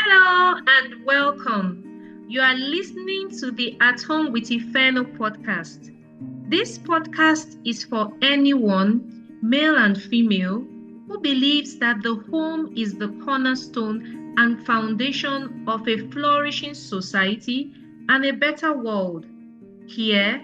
Hello and welcome. You are listening to the At Home with Ifeno podcast. This podcast is for anyone, male and female, who believes that the home is the cornerstone and foundation of a flourishing society and a better world. Here,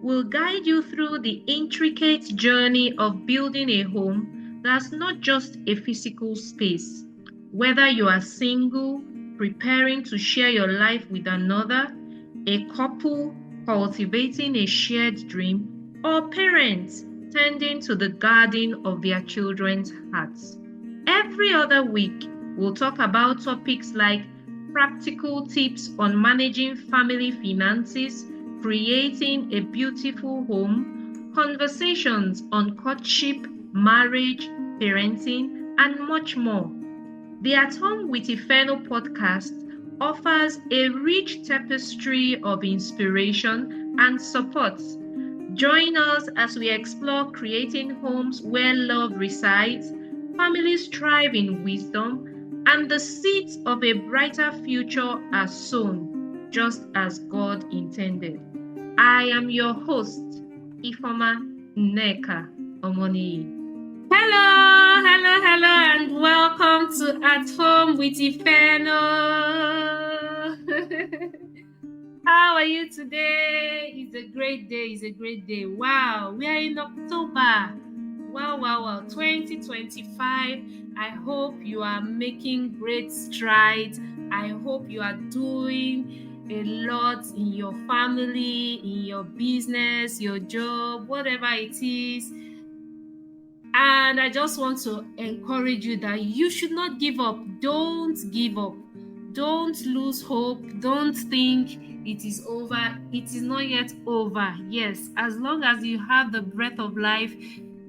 we'll guide you through the intricate journey of building a home that's not just a physical space. Whether you are single, preparing to share your life with another, a couple cultivating a shared dream, or parents tending to the garden of their children's hearts. Every other week, we'll talk about topics like practical tips on managing family finances, creating a beautiful home, conversations on courtship, marriage, parenting, and much more. The At Home with Ifeno podcast offers a rich tapestry of inspiration and support. Join us as we explore creating homes where love resides, families thrive in wisdom, and the seeds of a brighter future are sown, just as God intended. I am your host, Ifoma Nneka Omoniyi. Hello, and welcome to At Home with Ifeno. How are you today? It's a great day. Wow, we are in October. Wow. 2025. I hope you are making great strides. I hope you are doing a lot in your family, in your business, your job, whatever it is. And I just want to encourage you that you should not give up. Don't give up. Don't lose hope. Don't think it is over. It is not yet over. Yes, as long as you have the breath of life,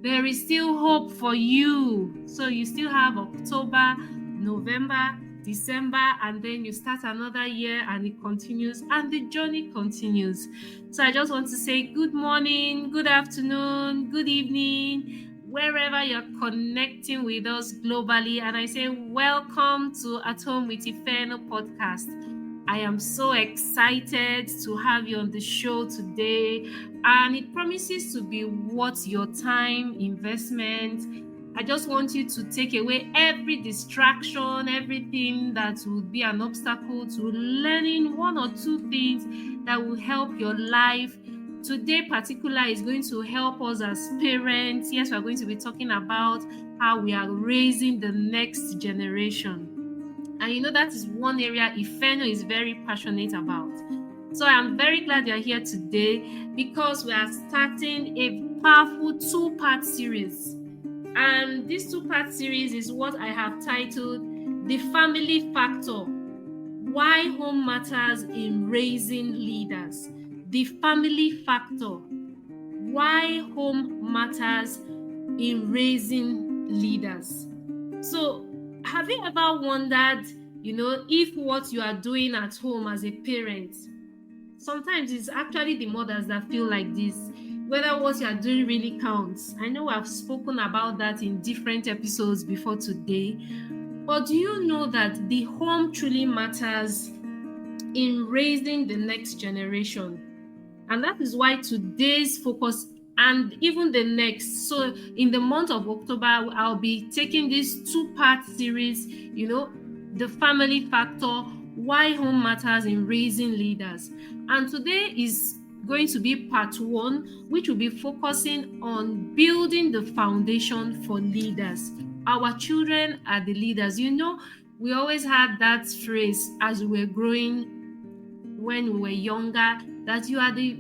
there is still hope for you. So you still have October, November, December, and then you start another year and it continues and the journey continues. So I just want to say good morning, good afternoon, good evening, wherever you're connecting with us globally. And I say welcome to At Home with Ifeno podcast. I am so excited to have you on the show today, and it promises to be worth your time investment. I just want you to take away every distraction, everything that would be an obstacle to learning one or two things that will help your life. Today particular is going to help us as parents. Yes, we're going to be talking about how we are raising the next generation. And that is one area Ifeno is very passionate about. So I'm very glad you're here today because we are starting a powerful two-part series. And this two-part series is what I have titled The Family Factor: Why Home Matters in Raising Leaders. The family factor: why home matters in raising leaders. So, have you ever wondered, if what you are doing at home as a parent, sometimes it's actually the mothers that feel like this, whether what you are doing really counts? I know I've spoken about that in different episodes before today, but do you know that the home truly matters in raising the next generation? And that is why today's focus and even the next. So in the month of October, I'll be taking this two-part series, the family factor, why home matters in raising leaders. And today is going to be part 1, which will be focusing on building the foundation for leaders. Our children are the leaders. We always had that phrase as we were growing when we were younger, that you are the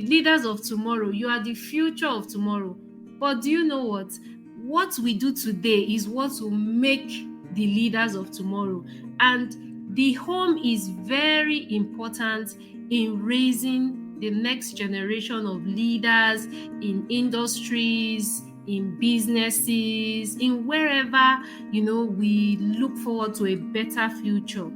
leaders of tomorrow. You are the future of tomorrow. But do you know what? What we do today is what will make the leaders of tomorrow. And the home is very important in raising the next generation of leaders in industries, in businesses, in wherever, we look forward to a better future.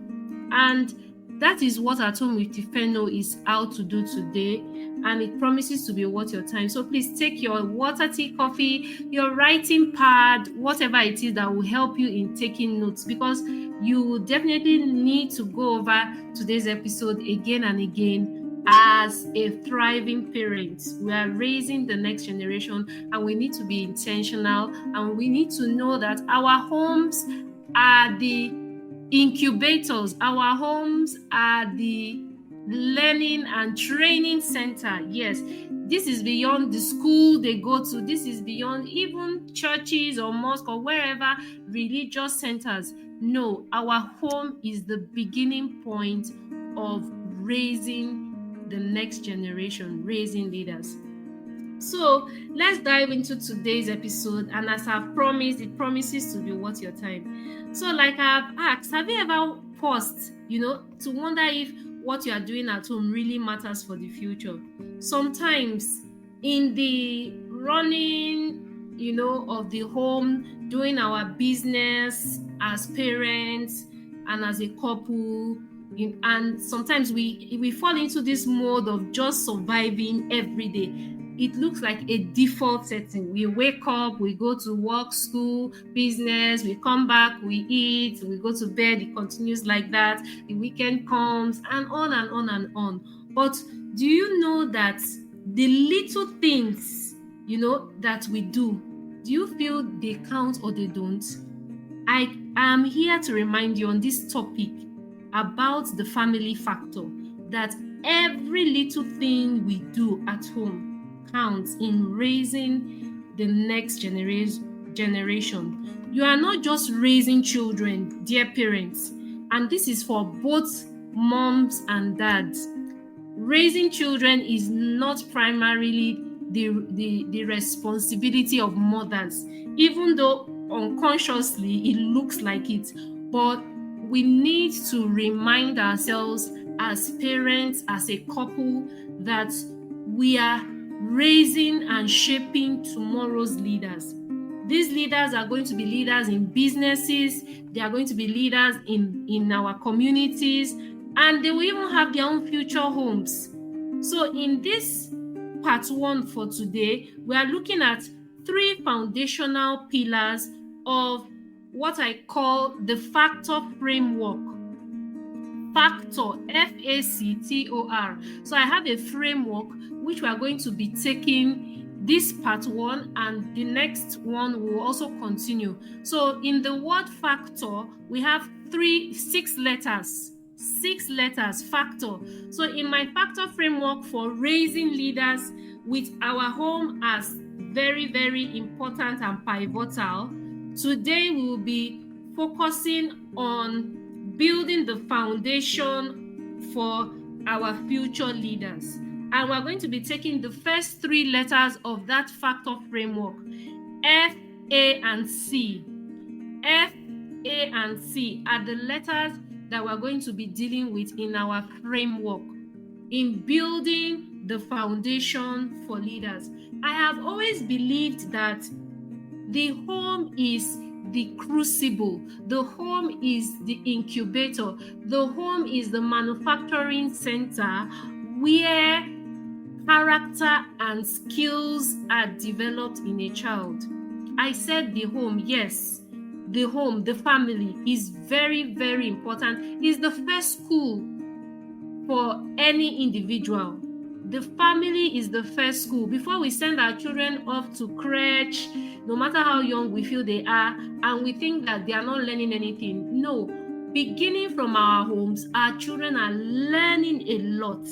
And that is what At Home with Ifeno is out to do today. and it promises to be worth your time. So please take your water, tea, coffee, your writing pad, whatever it is that will help you in taking notes, because you will definitely need to go over today's episode again and again. As a thriving parent, we are raising the next generation, and we need to be intentional, and we need to know that our homes are the incubators, our homes are the learning and training center. Yes, this is beyond the school they go to. This is beyond even churches or mosque or wherever religious centers. No, our home is the beginning point of raising the next generation, raising leaders. So let's dive into today's episode, and as I've promised, it promises to be worth your time. So like I've asked, have you ever paused, to wonder if what you are doing at home really matters for the future? Sometimes in the running, of the home, doing our business as parents and as a couple, and sometimes we fall into this mode of just surviving every day. It looks like a default setting. We wake up, we go to work, school, business, we come back, we eat, we go to bed, it continues like that. The weekend comes, and on and on and on. But do you know that the little things, that we do you feel they count or they don't? I am here to remind you on this topic about the family factor, that every little thing we do at home counts in raising the next generation. You are not just raising children, dear parents, and this is for both moms and dads. Raising children is not primarily the responsibility of mothers, even though unconsciously it looks like it. But we need to remind ourselves as parents, as a couple, that we are raising and shaping tomorrow's leaders. These leaders are going to be leaders in businesses, they are going to be leaders in our communities, and they will even have their own future homes. So in this part 1 for today, we are looking at 3 foundational pillars of what I call the factor framework. Factor, F-A-C-T-O-R. So I have a framework which we are going to be taking this part 1, and the next one will also continue. So in the word factor, we have 6 letters. 6 letters, factor. So in my factor framework for raising leaders with our home as very, very important and pivotal, today we will be focusing on building the foundation for our future leaders. And we're going to be taking the first 3 letters of that factor framework, F, A, and C. F, A, and C are the letters that we're going to be dealing with in our framework in building the foundation for leaders. I have always believed that the home is the crucible, the home is the incubator, the home is the manufacturing center where character and skills are developed in a child. I said the home, yes. The home, the family is very, very important. It's the first school for any individual. The family is the first school. Before we send our children off to crèche, no matter how young we feel they are, and we think that they are not learning anything. No, beginning from our homes, our children are learning a lot.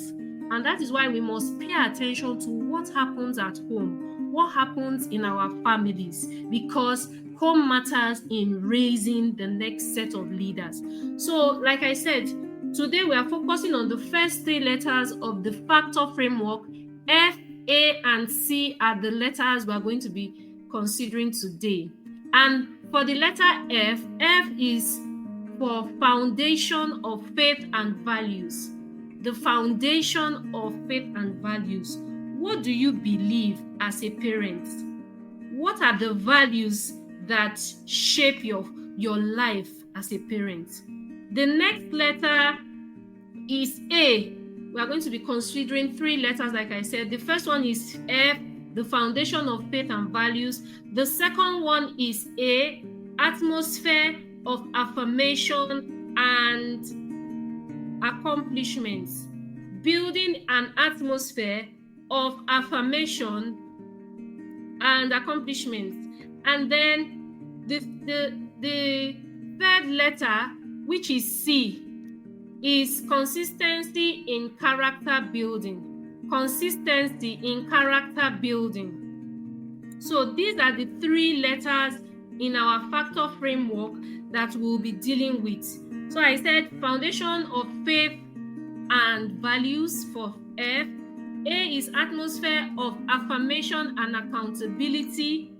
And that is why we must pay attention to what happens at home, what happens in our families, because home matters in raising the next set of leaders. So, like I said, today we are focusing on the first 3 letters of the factor framework. F, A, and C are the letters we are going to be considering today. And for the letter F, F is for foundation of faith and values. The foundation of faith and values. What do you believe as a parent? What are the values that shape your life as a parent? The next letter is A, We are going to be considering 3 letters, like I said. The first one is F, the foundation of faith and values. The second one is A, atmosphere of affirmation and accomplishments. Building an atmosphere of affirmation and accomplishments. And then the third letter, which is C, is consistency in character building. Consistency in character building. So these are the 3 letters in our factor framework that we'll be dealing with. So I said foundation of faith and values for F. A is atmosphere of affirmation and accountability.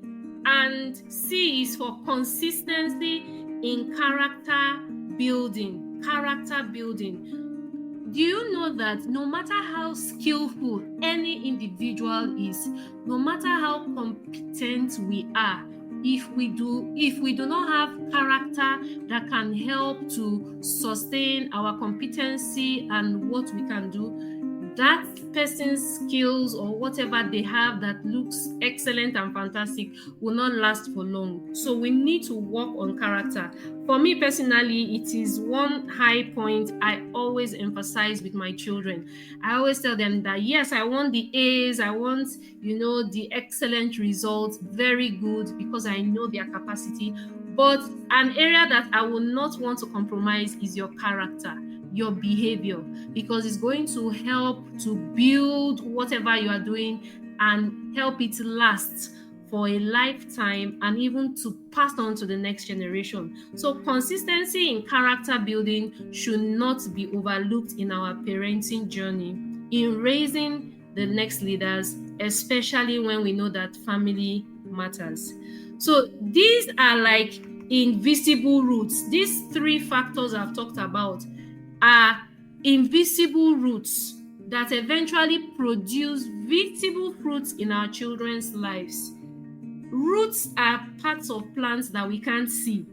And C is for consistency in character building. Character building. Do you know that no matter how skillful any individual is, no matter how competent we are, if we do not have character that can help to sustain our competency and what we can do, that person's skills or whatever they have that looks excellent and fantastic will not last for long. So we need to work on character. For me personally, it is one high point I always emphasize with my children. I always tell them that yes, I want the A's, I want, the excellent results, very good, because I know their capacity. But an area that I will not want to compromise is your character, your behavior, because it's going to help to build whatever you are doing and help it last for a lifetime and even to pass on to the next generation. So consistency in character building should not be overlooked in our parenting journey, in raising the next leaders, especially when we know that family matters. So these are like invisible roots. These 3 factors I've talked about are invisible roots that eventually produce visible fruits in our children's lives. Roots are parts of plants that we can't see.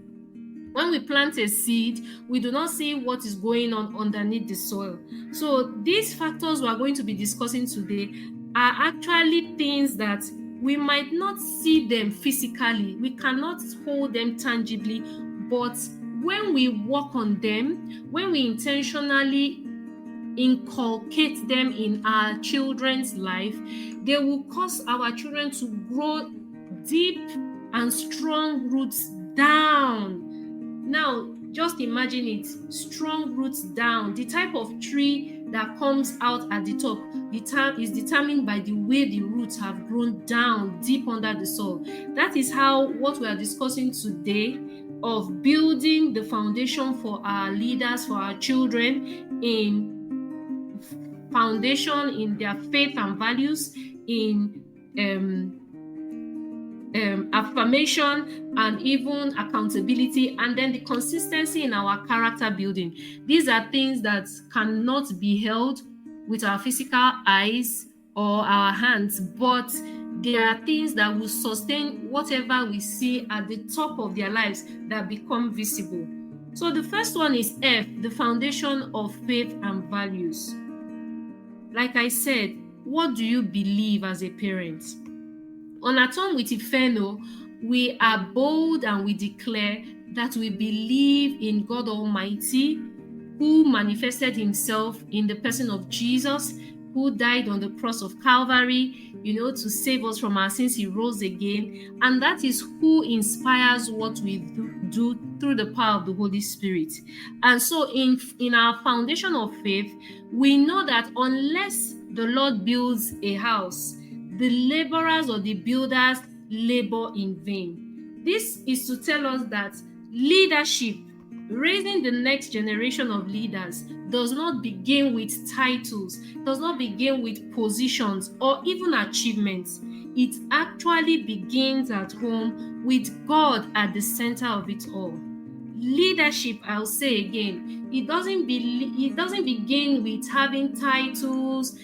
When we plant a seed, we do not see what is going on underneath the soil. So these factors we are going to be discussing today are actually things that we might not see them physically. We cannot hold them tangibly, but when we work on them, when we intentionally inculcate them in our children's life, they will cause our children to grow deep and strong roots down. Now, just imagine it, strong roots down. The type of tree that comes out at the top is determined by the way the roots have grown down deep under the soil. That is how what we are discussing today of building the foundation for our leaders, for our children, in foundation in their faith and values, in affirmation and even accountability, and then the consistency in our character building. These are things that cannot be held with our physical eyes or our hands, but they are things that will sustain whatever we see at the top of their lives that become visible. So the first one is F, the foundation of faith and values. Like I said, what do you believe as a parent? On our tongue with Ifeno, we are bold and we declare that we believe in God Almighty, who manifested himself in the person of Jesus, who died on the cross of Calvary, to save us from our sins. He rose again. And that is who inspires what we do through the power of the Holy Spirit. And so in our foundation of faith, we know that unless the Lord builds a house, the laborers or the builders labor in vain. This is to tell us that leadership, raising the next generation of leaders, does not begin with titles, does not begin with positions or even achievements. It actually begins at home with God at the center of it all. Leadership, I'll say again, it doesn't begin with having titles,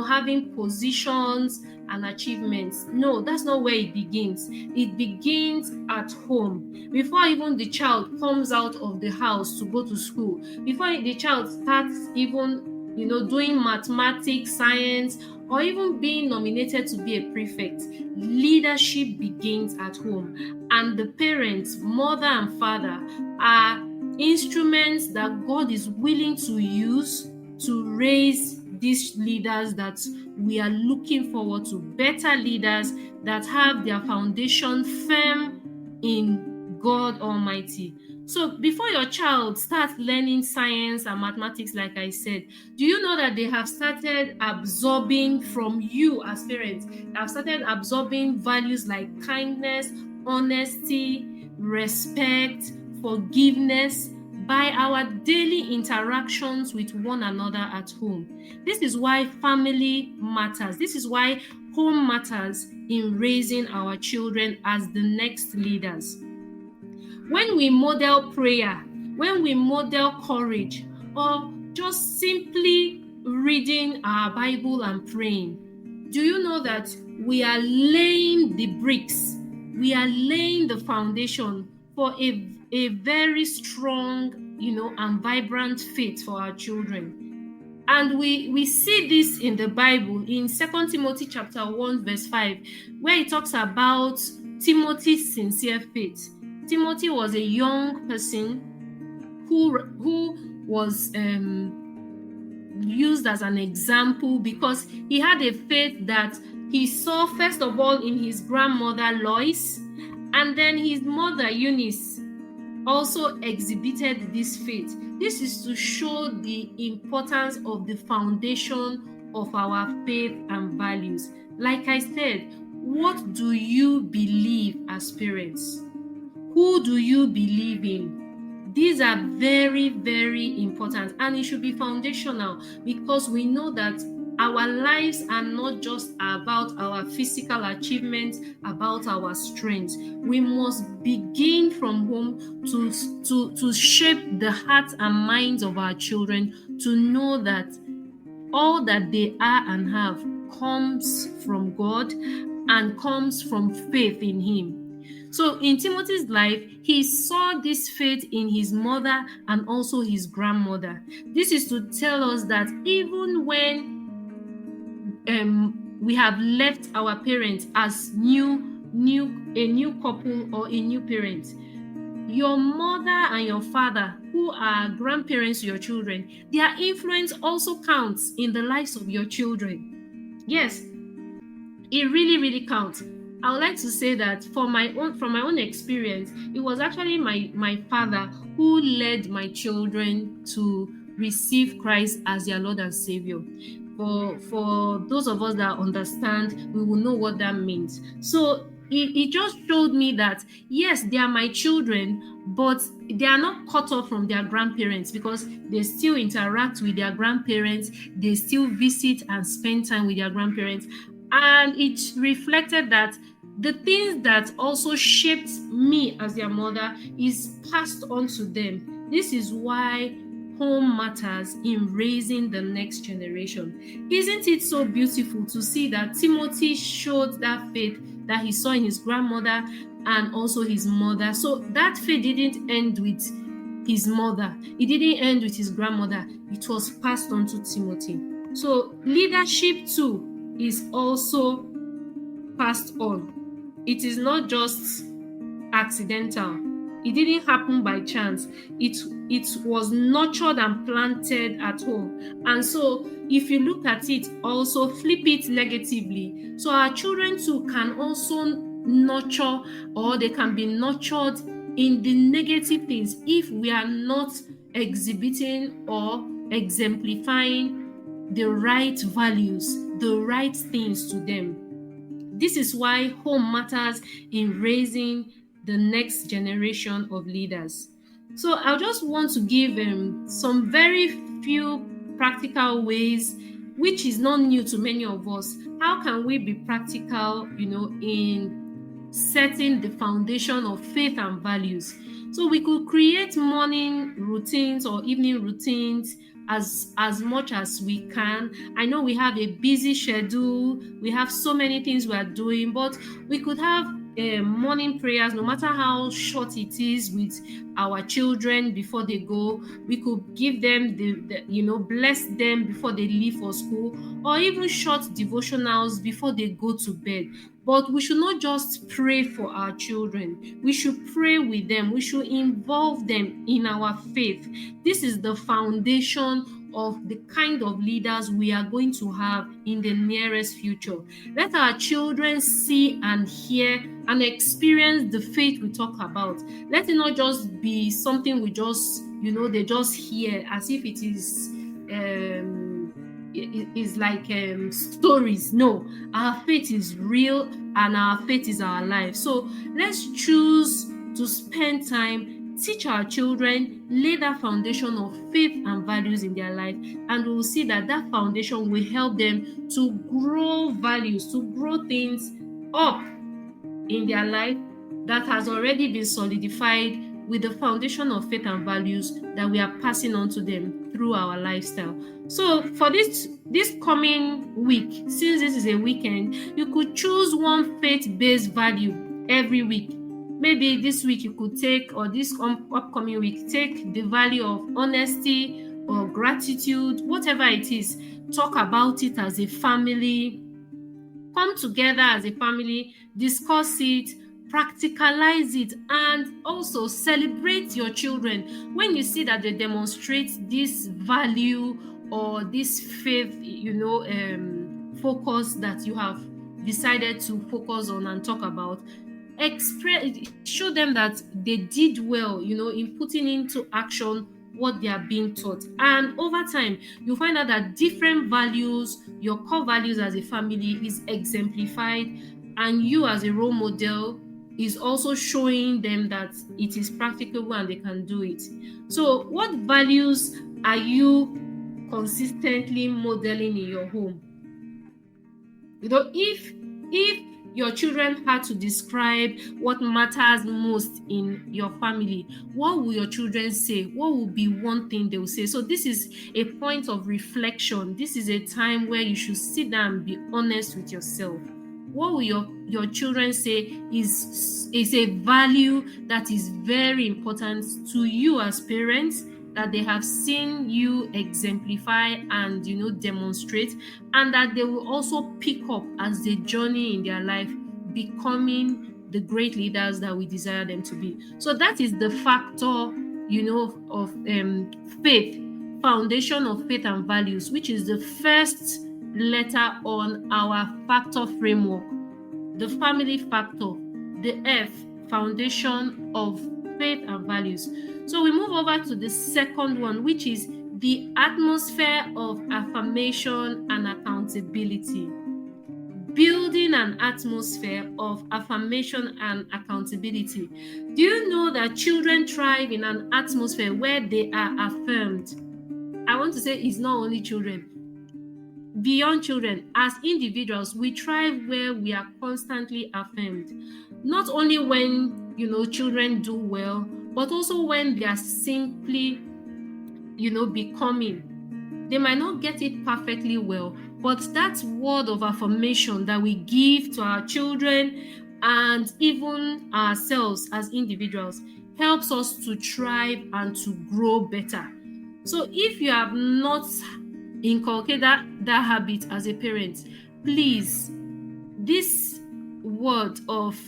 having positions and achievements. No, that's not where it begins. It begins at home. Before even the child comes out of the house to go to school, before the child starts even doing mathematics, science, or even being nominated to be a prefect. Leadership begins at home, and the parents, mother and father, are instruments that God is willing to use to raise these leaders that we are looking forward to, better leaders that have their foundation firm in God Almighty. So before your child starts learning science and mathematics, like I said, do you know that they have started absorbing from you as parents? They have started absorbing values like kindness, honesty, respect, forgiveness by our daily interactions with one another at home. This is why family matters. This is why home matters in raising our children as the next leaders. When we model prayer, when we model courage, or just simply reading our Bible and praying, do you know that we are laying the bricks, we are laying the foundation for a very strong, and vibrant faith for our children? And we see this in the Bible in 2 Timothy chapter 1 verse 5, where it talks about Timothy's sincere faith. Timothy was a young person who was used as an example because he had a faith that he saw first of all in his grandmother Lois, and then his mother Eunice also exhibited this faith. This is to show the importance of the foundation of our faith and values. Like I said, what do you believe as parents? Who do you believe in? These are very, very important, and it should be foundational because we know that our lives are not just about our physical achievements, about our strengths. We must begin from home to shape the hearts and minds of our children to know that all that they are and have comes from God and comes from faith in Him. So in Timothy's life, he saw this faith in his mother and also his grandmother. This is to tell us that even when we have left our parents as a new couple or a new parent, your mother and your father, who are grandparents to your children, their influence also counts in the lives of your children. Yes, it really, really counts. I would like to say that from my own experience, it was actually my father who led my children to receive Christ as their Lord and Savior. For those of us that understand, we will know what that means. So it just showed me that yes, they are my children, but they are not cut off from their grandparents because they still interact with their grandparents, they still visit and spend time with their grandparents. And it reflected that the things that also shaped me as their mother is passed on to them. This is why home matters in raising the next generation. Isn't it so beautiful to see that Timothy showed that faith that he saw in his grandmother and also his mother? So that faith didn't end with his mother. It didn't end with his grandmother. It was passed on to Timothy. So leadership too is also passed on. It is not just accidental. It didn't happen by chance. It was nurtured and planted at home. And so if you look at it, also flip it negatively. So our children too can also nurture, or they can be nurtured in the negative things if we are not exhibiting or exemplifying the right values, the right things to them. This is why home matters in raising the next generation of leaders. So I just want to give some very few practical ways, which is not new to many of us. How can we be practical, in setting the foundation of faith and values? So we could create morning routines or evening routines as much as we can. I know we have a busy schedule, we have so many things we are doing, but we could have morning prayers, no matter how short it is, with our children before they go. We could give them bless them before they leave for school, or even short devotionals before they go to bed. But we should not just pray for our children. We should pray with them. We should involve them in our faith. This is the foundation of the kind of leaders we are going to have in the nearest future. Let our children see and hear and experience the faith we talk about. Let it not just be something we just, they just hear as if it is like stories. No, our faith is real and our faith is our life. So let's choose to spend time, teach our children, lay that foundation of faith and values in their life, and we will see that foundation will help them to grow values, to grow things up in their life that has already been solidified with the foundation of faith and values that we are passing on to them through our lifestyle. So for this coming week, since this is a weekend, you could choose one faith-based value every week. Maybe this week you could take, or this upcoming week, take the value of honesty or gratitude, whatever it is. Talk about it as a family. Come together as a family, discuss it, practicalize it, and also celebrate your children when you see that they demonstrate this value or this faith, focus that you have decided to focus on and talk about. Show them that they did well, in putting into action what they are being taught. And over time, you find out that different values, your core values as a family, is exemplified, and you as a role model is also showing them that it is practicable and they can do it. So what values are you consistently modeling in your home? If your children had to describe what matters most in your family, what will your children say? What will be one thing they will say? So this is a point of reflection. This is a time where you should sit down and be honest with yourself. What will your children say is a value that is very important to you as parents, that they have seen you exemplify and demonstrate, and that they will also pick up as they journey in their life, becoming the great leaders that we desire them to be. So that is the factor of faith, foundation of faith and values, which is the first letter on our factor framework. The family factor, the F, foundation of faith and values. So we move over to the second one, which is the atmosphere of affirmation and accountability. Building an atmosphere of affirmation and accountability. Do you know that children thrive in an atmosphere where they are affirmed? I want to say it's not only children. Beyond children, as individuals, we thrive where we are constantly affirmed. Not only when children do well, but also when they are simply becoming. They might not get it perfectly well, but that word of affirmation that we give to our children and even ourselves as individuals helps us to thrive and to grow better. So if you have not inculcated that habit as a parent, please, this word of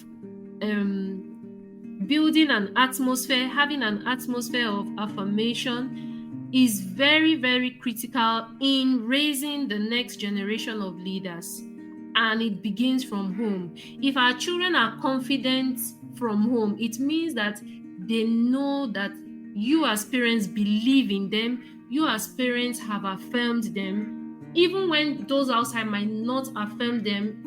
building an atmosphere, having an atmosphere of affirmation is very, very critical in raising the next generation of leaders. And it begins from home. If our children are confident from home, it means that they know that you as parents believe in them, you as parents have affirmed them. Even when those outside might not affirm them,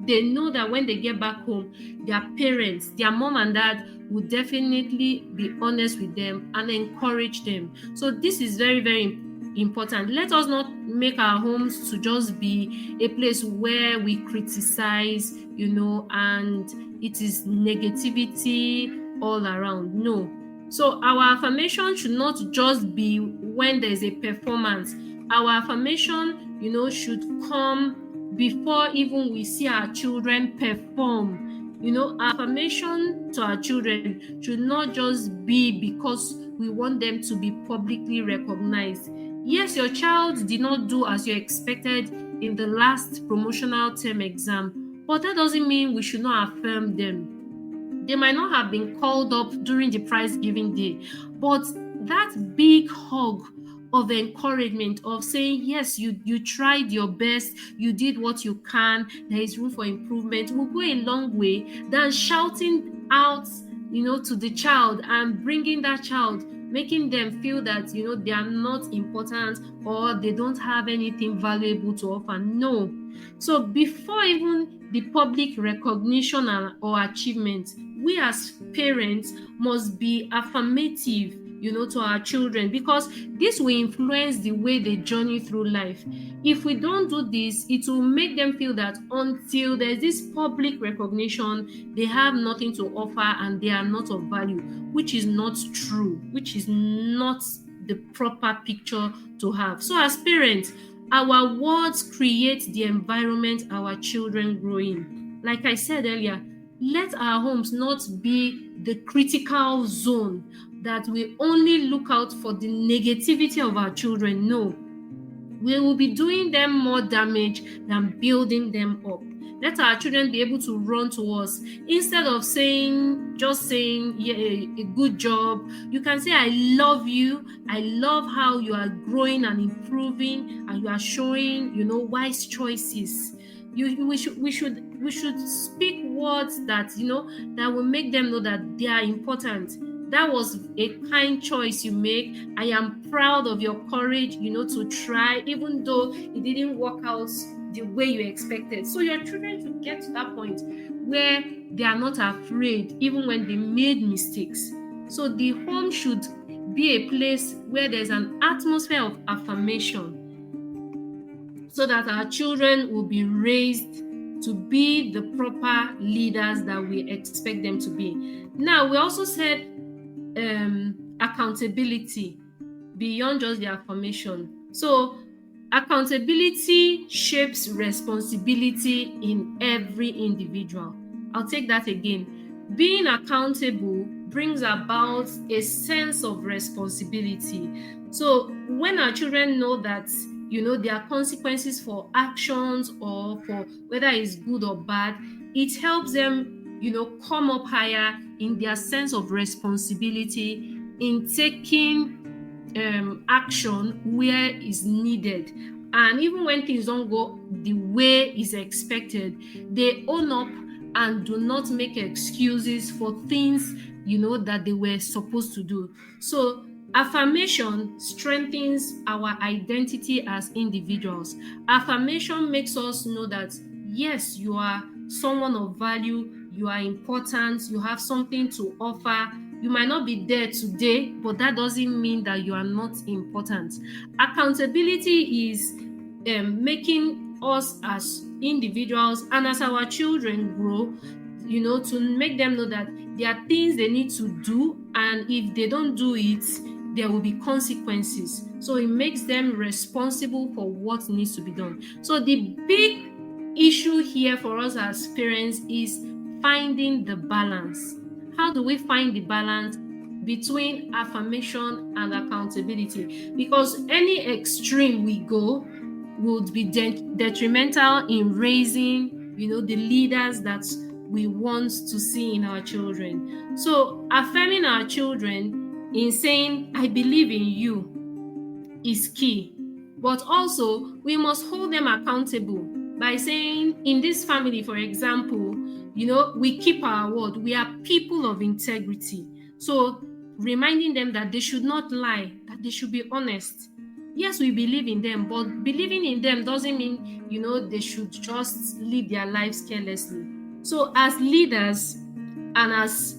they know that when they get back home, their parents, their mom and dad, will definitely be honest with them and encourage them. So this is very, very important. Let us not make our homes to just be a place where we criticize, and it is negativity all around. No. So our affirmation should not just be when there is a performance. Our affirmation, should come before even we see our children perform. Affirmation to our children should not just be because we want them to be publicly recognized. Yes, your child did not do as you expected in the last promotional term exam, but that doesn't mean we should not affirm them. They might not have been called up during the prize giving day, but that big hug of encouragement, of saying, yes, you tried your best, you did what you can, there is room for improvement, will go a long way than shouting out, to the child and bringing that child, making them feel that, they are not important or they don't have anything valuable to offer. No. So before even the public recognition or achievement, we as parents must be affirmative, to our children, because this will influence the way they journey through life. If we don't do this, it will make them feel that until there's this public recognition, they have nothing to offer and they are not of value, which is not true, which is not the proper picture to have. So as parents, our words create the environment our children grow in. Like I said earlier, let our homes not be the critical zone that we only look out for the negativity of our children. No, we will be doing them more damage than building them up. Let our children be able to run to us instead of just saying, yeah, a good job. You can say, I love you. I love how you are growing and improving and you are showing, wise choices. We should speak words that, that will make them know that they are important. That was a kind choice you make. I am proud of your courage, to try, even though it didn't work out the way you expected. So your children should get to that point where they are not afraid, even when they made mistakes. So the home should be a place where there's an atmosphere of affirmation, so that our children will be raised to be the proper leaders that we expect them to be. Now, we also said accountability beyond just the affirmation. So accountability shapes responsibility in every individual. I'll take that again. Being accountable brings about a sense of responsibility. So when our children know that, there are consequences for actions or for whether it's good or bad, it helps them, come up higher in their sense of responsibility, in taking action where is needed. And even when things don't go the way is expected, they own up and do not make excuses for things, that they were supposed to do. So affirmation strengthens our identity as individuals. Affirmation makes us know that, yes, you are someone of value, you are important, you have something to offer. You might not be there today, but that doesn't mean that you are not important. Accountability is making us as individuals and as our children grow, to make them know that there are things they need to do, and if they don't do it, there will be consequences. So it makes them responsible for what needs to be done. So the big issue here for us as parents is finding the balance. How do we find the balance between affirmation and accountability? Because any extreme we go would be detrimental in raising, the leaders that we want to see in our children. So affirming our children in saying, I believe in you, is key. But also, we must hold them accountable by saying, in this family, for example, we keep our word. We are people of integrity. So reminding them that they should not lie, that they should be honest. Yes, we believe in them, but believing in them doesn't mean, they should just live their lives carelessly. So as leaders and as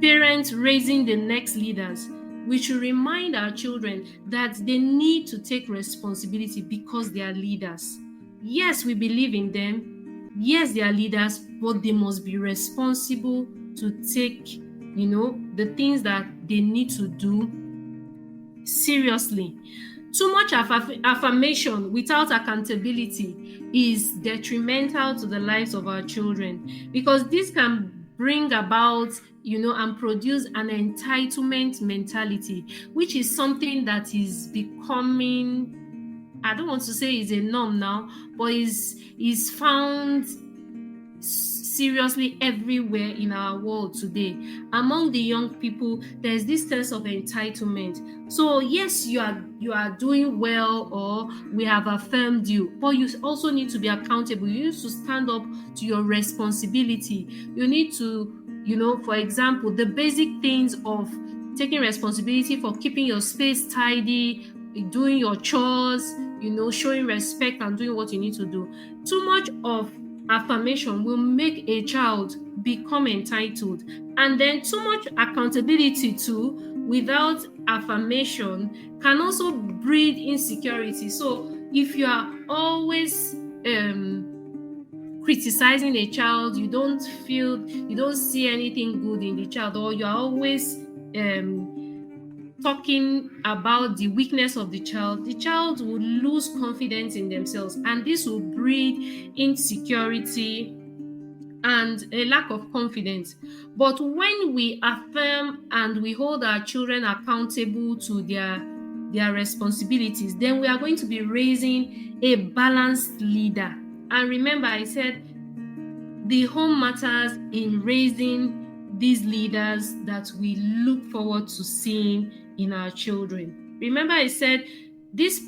parents raising the next leaders, we should remind our children that they need to take responsibility because they are leaders. Yes, we believe in them. Yes, they are leaders, but they must be responsible to take, the things that they need to do seriously. Too much affirmation without accountability is detrimental to the lives of our children, because this can bring about, and produce an entitlement mentality, which is something that is becoming, I don't want to say is a norm now, but is found seriously everywhere in our world today. Among the young people, there's this sense of entitlement. So yes, you are doing well, or we have affirmed you, but you also need to be accountable. You need to stand up to your responsibility. You need to, for example, the basic things of taking responsibility for keeping your space tidy, doing your chores, showing respect and doing what you need to do. Too much of affirmation will make a child become entitled, and then too much accountability too without affirmation can also breed insecurity. So if you are always criticizing a child, you don't see anything good in the child, or you are always talking about the weakness of the child will lose confidence in themselves, and this will breed insecurity and a lack of confidence. But when we affirm and we hold our children accountable to their responsibilities, then we are going to be raising a balanced leader. And remember, I said the home matters in raising these leaders that we look forward to seeing in our children. Remember, I said this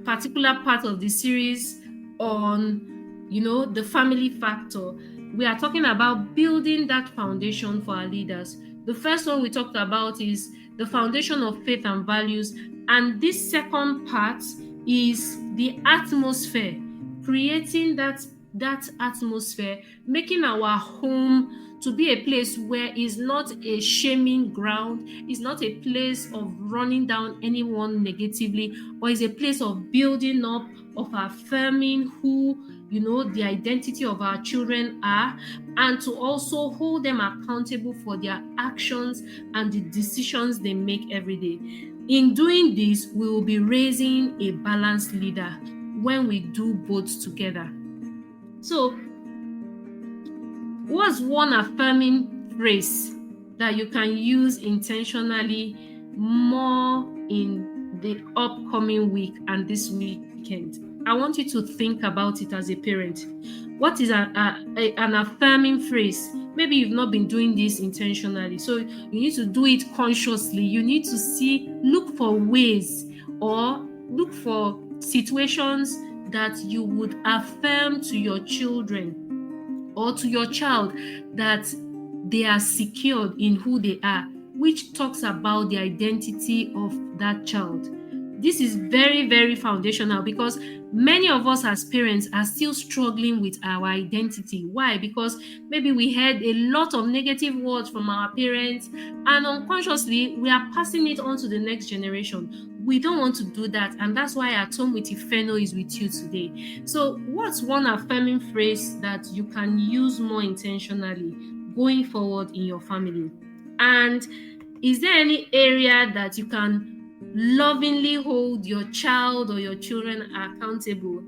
particular part of the series on the family factor, we are talking about building that foundation for our leaders. The first one we talked about is the foundation of faith and values, and this second part is the atmosphere, creating that atmosphere, making our home to be a place where it's not a shaming ground, it's not a place of running down anyone negatively, but it's a place of building up, of affirming who the identity of our children are, and to also hold them accountable for their actions and the decisions they make every day. In doing this, we will be raising a balanced leader when we do both together. So, what's one affirming phrase that you can use intentionally more in the upcoming week and this weekend? I want you to think about it as a parent. What is an affirming phrase? Maybe you've not been doing this intentionally, so you need to do it consciously. You need to look for ways, or look for situations that you would affirm to your children or to your child that they are secured in who they are, which talks about the identity of that child. This is very, very foundational, because many of us as parents are still struggling with our identity. Why? Because maybe we heard a lot of negative words from our parents, and unconsciously we are passing it on to the next generation. We don't want to do that, and that's why At Home with Ifeno is with you today. So what's one affirming phrase that you can use more intentionally going forward in your family? And is there any area that you can lovingly hold your child or your children accountable?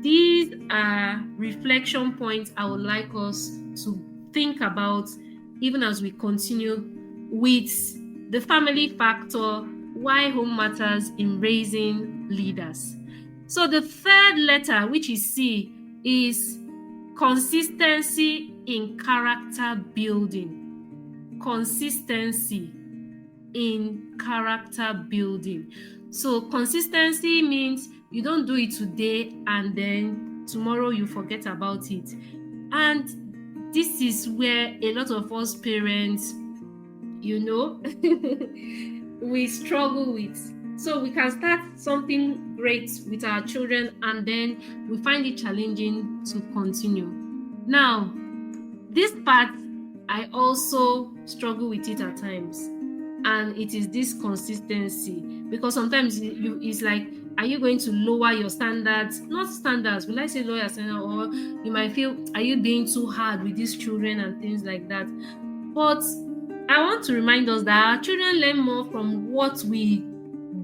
These are reflection points I would like us to think about, even as we continue with the family factor, why home matters in raising leaders. So the third letter, which is C, is consistency in character building. Consistency in character building. So consistency means you don't do it today and then tomorrow you forget about it. And this is where a lot of us parents, we struggle with. So we can start something great with our children and then we find it challenging to continue. Now, this part, I also struggle with it at times. And it is this consistency, because sometimes it's like, are you going to lower your standards? Not standards, will I say lower standards? Or you might feel, are you being too hard with these children and things like that? But I want to remind us that our children learn more from what we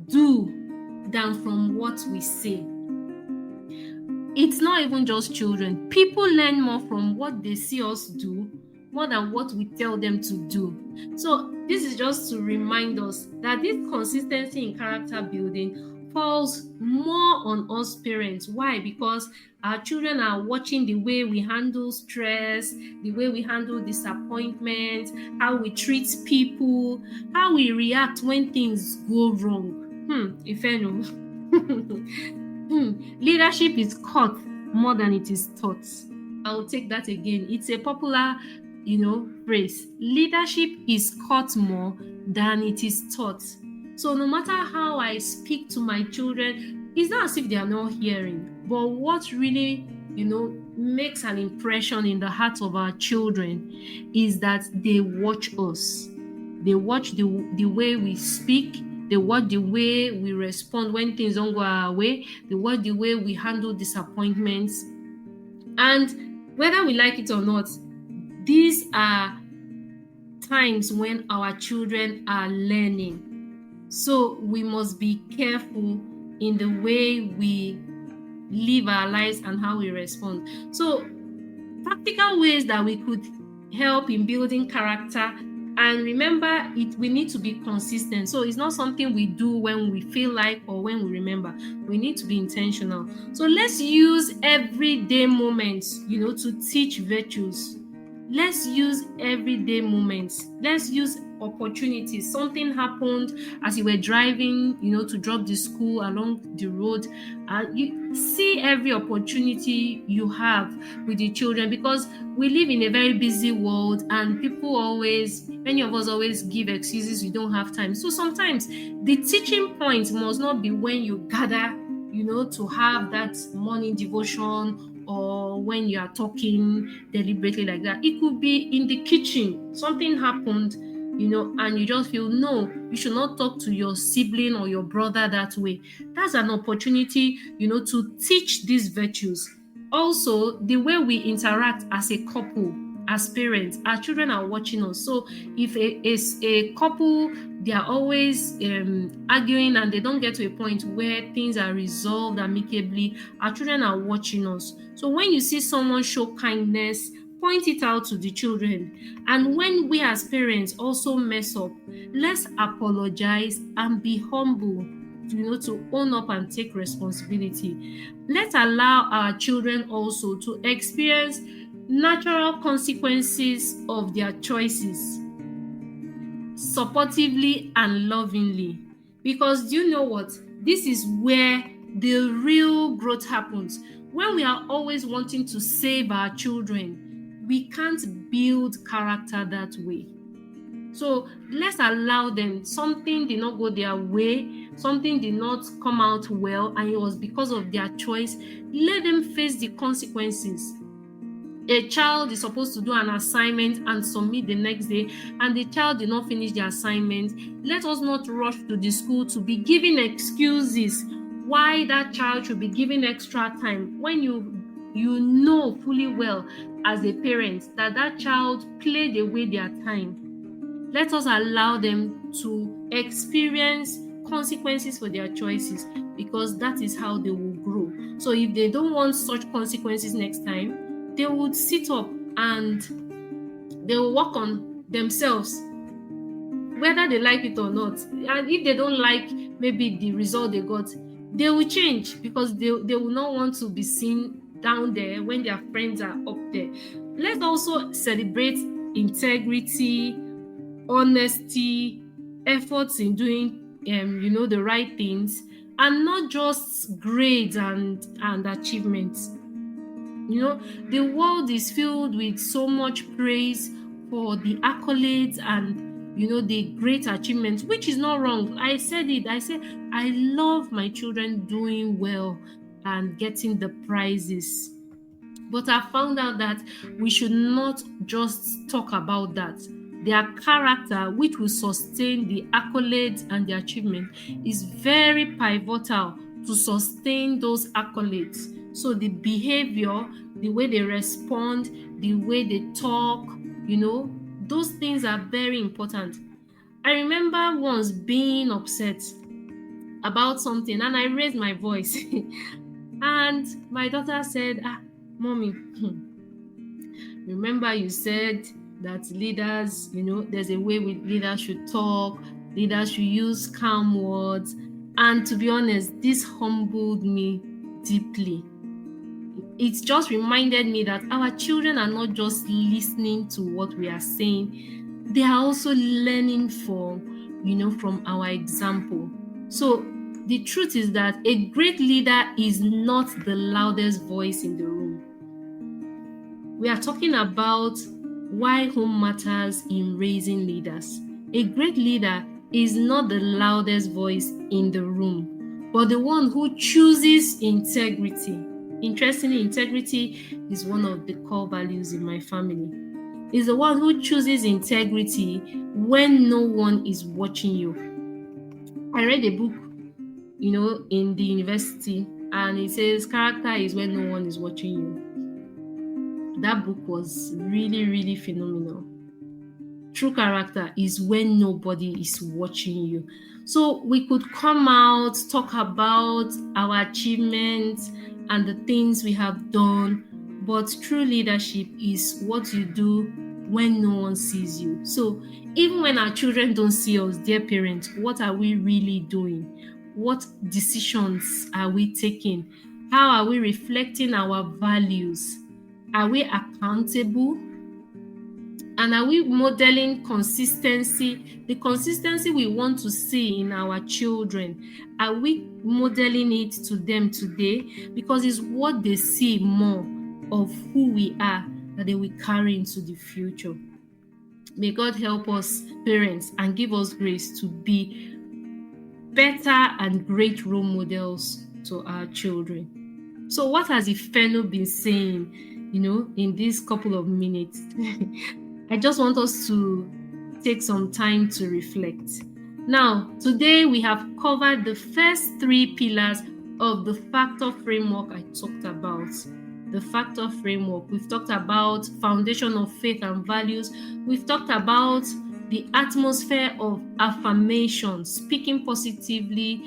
do than from what we say. It's not even just children. People learn more from what they see us do more than what we tell them to do. So this is just to remind us that this consistency in character building falls more on us parents. Why? Because our children are watching the way we handle stress, the way we handle disappointment, how we treat people, how we react when things go wrong. Ifeno. Leadership is caught more than it is taught. I'll take that again. It's a popular, phrase. Leadership is caught more than it is taught. So no matter how I speak to my children, it's not as if they are not hearing. But what really, makes an impression in the hearts of our children is that they watch us. They watch the way we speak. They watch the way we respond when things don't go our way. They watch the way we handle disappointments. And whether we like it or not, these are times when our children are learning. So we must be careful in the way we live our lives and how we respond. So practical ways that we could help in building character. And remember, we need to be consistent. So it's not something we do when we feel like or when we remember. We need to be intentional. So let's use everyday moments, to teach virtues. Let's use everyday moments. Let's use opportunities. Something happened as you were driving, to drop the school along the road. You see every opportunity you have with the children, because we live in a very busy world and many of us always give excuses we don't have time. So sometimes the teaching point must not be when you gather, to have that morning devotion, or when you are talking deliberately like that. It could be in the kitchen. Something happened, and you just feel, no, you should not talk to your sibling or your brother that way. That's an opportunity, to teach these virtues. Also, the way we interact as a couple, as parents, our children are watching us. So if a couple, they are always arguing and they don't get to a point where things are resolved amicably, our children are watching us. So when you see someone show kindness, point it out to the children. And when we as parents also mess up, let's apologize and be humble, to own up and take responsibility. Let's allow our children also to experience natural consequences of their choices, supportively and lovingly. Because do you know what? This is where the real growth happens. When we are always wanting to save our children, we can't build character that way. So let's allow them. Something did not go their way, something did not come out well, and it was because of their choice. Let them face the consequences. A child is supposed to do an assignment and submit the next day, and the child did not finish the assignment. Let us not rush to the school to be giving excuses why that child should be given extra time, when you know fully well as a parent that child played away their time. Let us allow them to experience consequences for their choices, because that is how they will grow. So if they don't want such consequences next time, they would sit up and they will work on themselves, whether they like it or not. And if they don't like maybe the result they got, they will change, because they will not want to be seen down there when their friends are up there. Let's also celebrate integrity, honesty, efforts in doing the right things, and not just grades and achievements. The world is filled with so much praise for the accolades and the great achievements, which is not wrong. I said I love my children doing well and getting the prizes. But I found out that we should not just talk about that. Their character, which will sustain the accolades and the achievement, is very pivotal to sustain those accolades. So the behavior, the way they respond, the way they talk, Those things are very important. I remember once being upset about something and I raised my voice. And my daughter said, Mommy, remember you said that leaders, there's a way leaders should talk, leaders should use calm words. And to be honest, this humbled me deeply. It just reminded me that our children are not just listening to what we are saying, they are also learning from our example. So the truth is that a great leader is not the loudest voice in the room. We are talking about why home matters in raising leaders. A great leader is not the loudest voice in the room, but the one who chooses integrity. Interestingly, integrity is one of the core values in my family. Is the one who chooses integrity when no one is watching you. I read a book, in the university, and it says character is when no one is watching you. That book was really, really phenomenal. True character is when nobody is watching you. So we could come out, talk about our achievements and the things we have done, but true leadership is what you do when no one sees you. So even when our children don't see us, dear parents, what are we really doing? What decisions are we taking? How are we reflecting our values? Are we accountable? And are we modeling consistency? The consistency we want to see in our children, are we modeling it to them today? Because it's what they see more of who we are that they will carry into the future. May God help us, parents, and give us grace to be better and great role models to our children. So what has Ifeno been saying, in these couple of minutes? I just want us to take some time to reflect. Now, today we have covered the first 3 pillars of the factor framework I talked about. The factor framework. We've talked about foundation of faith and values. We've talked about the atmosphere of affirmation, speaking positively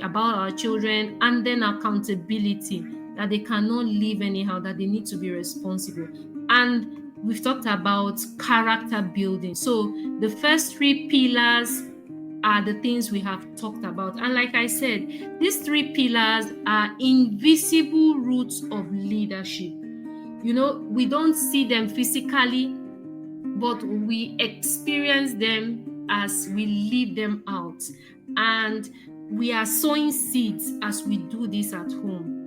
about our children, and then accountability, that they cannot live anyhow, that they need to be responsible. And we've talked about character building. So the first 3 pillars are the things we have talked about. And like I said, these 3 pillars are invisible roots of leadership. We don't see them physically, but we experience them as we live them out. And we are sowing seeds as we do this at home.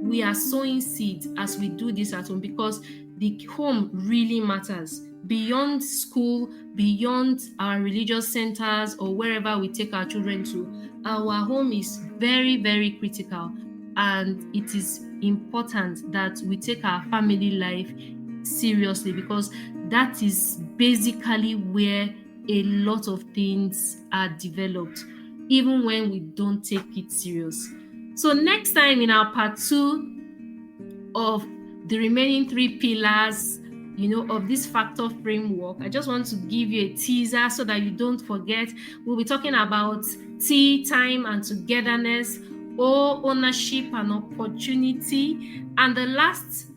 We are sowing seeds as we do this at home because the home really matters. Beyond school, beyond our religious centers or wherever we take our children to, our home is very, very critical. And it is important that we take our family life seriously, because that is basically where a lot of things are developed, even when we don't take it serious. So next time in our part 2 of the remaining 3 pillars, of this factor framework, I just want to give you a teaser so that you don't forget. We'll be talking about T, time and togetherness, O, ownership and opportunity, and the last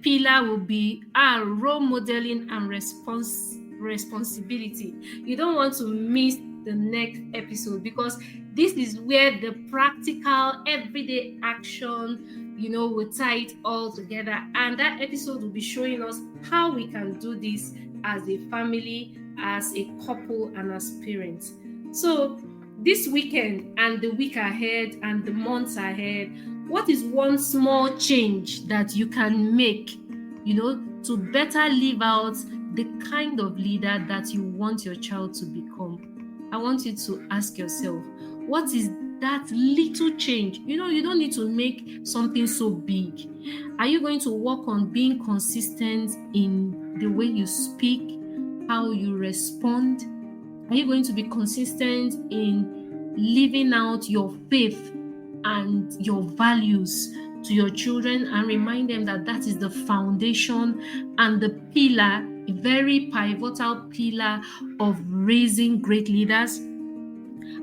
pillar will be R, role modeling and responsibility. You don't want to miss the next episode, because this is where the practical everyday action will tie it all together, and that episode will be showing us how we can do this as a family, as a couple, and as parents. So this weekend and the week ahead and the months ahead, what is one small change that you can make to better live out the kind of leader that you want your child to become? I want you to ask yourself, what is that little change? You don't need to make something so big. Are you going to work on being consistent in the way you speak, how you respond? Are you going to be consistent in living out your faith and your values to your children, and remind them that that is the foundation and the pillar a very pivotal pillar of raising great leaders?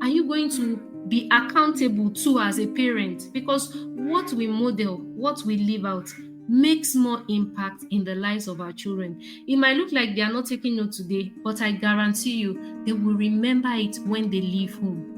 Are you going to be accountable to as a parent? Because what we model, what we live out, makes more impact in the lives of our children. It might look like they are not taking note today, but I guarantee you they will remember it when they leave home.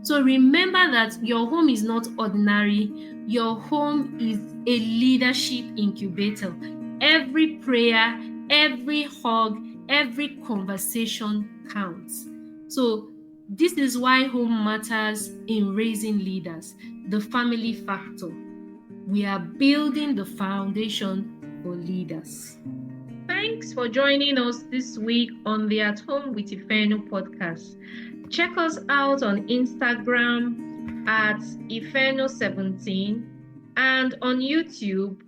So remember that your home is not ordinary. Your home is a leadership incubator. Every prayer, every hug, every conversation counts. So this is why home matters in raising leaders. The family factor. We are building the foundation for leaders. Thanks for joining us this week on the At Home with Ifeno podcast. Check us out on Instagram at Ifeno17 and on YouTube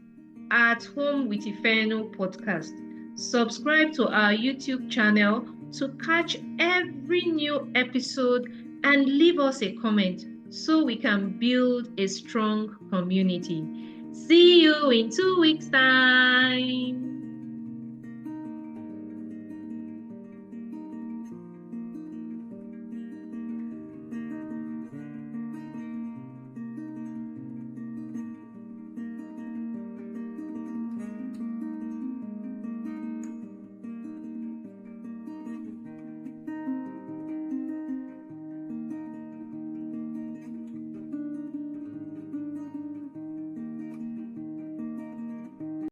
at Home with Ifeno podcast. Subscribe to our YouTube channel to catch every new episode and leave us a comment so we can build a strong community. See you in 2 weeks' time.